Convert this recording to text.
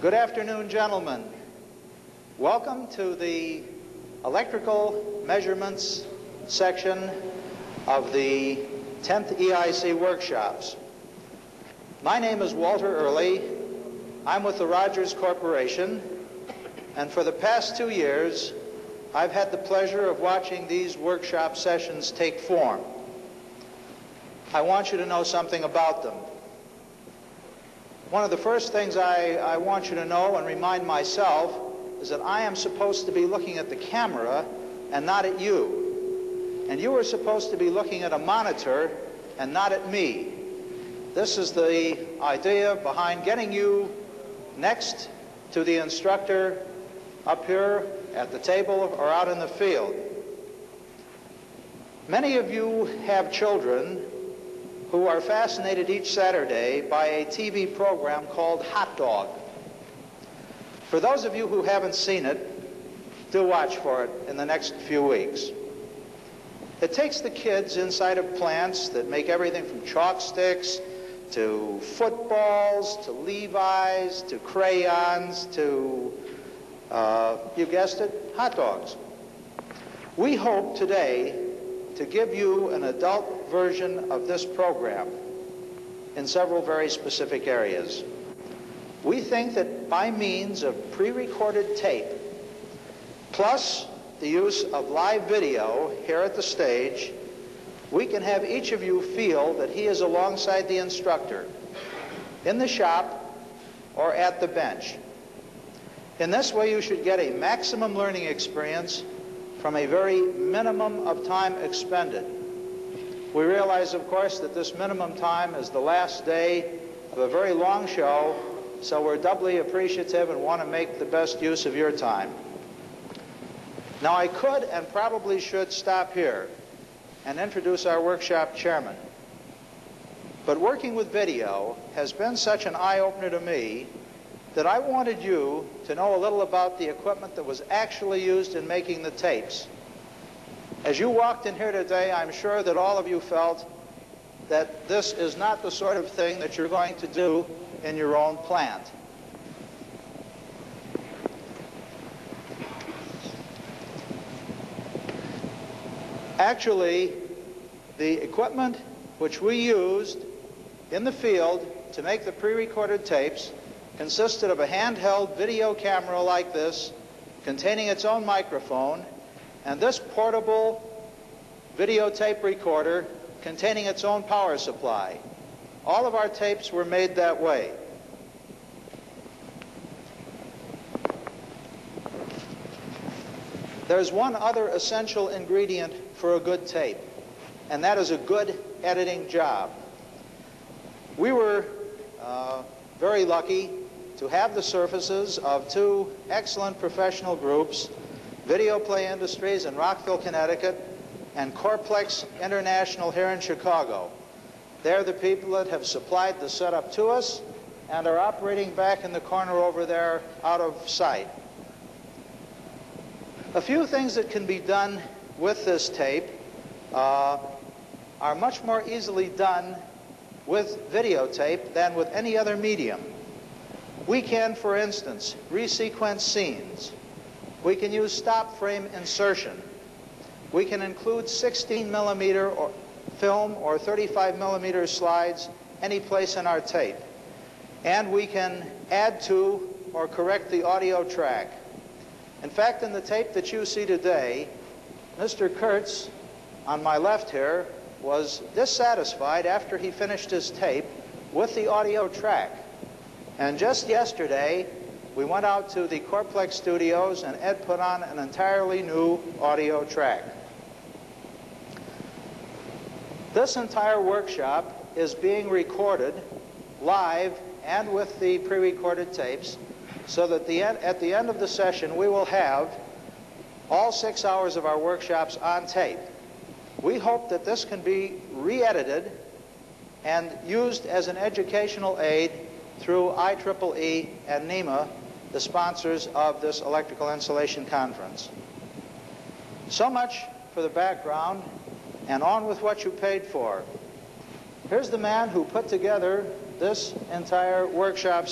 Good afternoon, gentlemen. Welcome to the electrical measurements section of the 10th EIC workshops. My name is Walter Early. I'm with the Rogers Corporation, and for the past 2 years, I've had the pleasure of watching these workshop sessions take form. I want you to know something about them. One of the first things I want you to know and remind myself is that I am supposed to be looking at the camera and not at you. And you are supposed to be looking at a monitor and not at me. This is the idea behind getting you next to the instructor up here at the table or out in the field. Many of you have children who are fascinated each Saturday by a TV program called Hot Dog. For those of you who haven't seen it, do watch for it in the next few weeks. It takes the kids inside of plants that make everything from chalk sticks to footballs to Levi's to crayons to, you guessed it, hot dogs. We hope today to give you an adult version of this program in several very specific areas. We think that by means of pre-recorded tape, plus the use of live video here at the stage, we can have each of you feel that he is alongside the instructor in the shop or at the bench. In this way, you should get a maximum learning experience from a very minimum of time expended. We realize, of course, that this minimum time is the last day of a very long show, so we're doubly appreciative and want to make the best use of your time. Now, I could and probably should stop here and introduce our workshop chairman. But working with video has been such an eye-opener to me that I wanted you to know a little about the equipment that was actually used in making the tapes. As you walked in here today, I'm sure that all of you felt that this is not the sort of thing that you're going to do in your own plant. Actually, the equipment which we used in the field to make the pre-recorded tapes consisted of a handheld video camera like this, containing its own microphone, and this portable videotape recorder containing its own power supply. All of our tapes were made that way. There's one other essential ingredient for a good tape, and that is a good editing job. We were very lucky to have the services of two excellent professional groups, Video Play Industries in Rockville, Connecticut, and Corplex International here in Chicago. They're the people that have supplied the setup to us and are operating back in the corner over there out of sight. A few things that can be done with this tape are much more easily done with videotape than with any other medium. We can, for instance, resequence scenes. We can use stop frame insertion. We can include 16mm or film or 35mm slides any place in our tape. And we can add to or correct the audio track. In fact, in the tape that you see today, Mr. Kurtz, on my left here, was dissatisfied after he finished his tape with the audio track. And just yesterday, we went out to the Corplex studios and Ed put on an entirely new audio track. This entire workshop is being recorded live and with the pre-recorded tapes, so that at the end of the session we will have all 6 hours of our workshops on tape. We hope that this can be re-edited and used as an educational aid through IEEE and NEMA, the sponsors of this electrical installation conference. So much for the background, and on with what you paid for. Here's the man who put together this entire workshop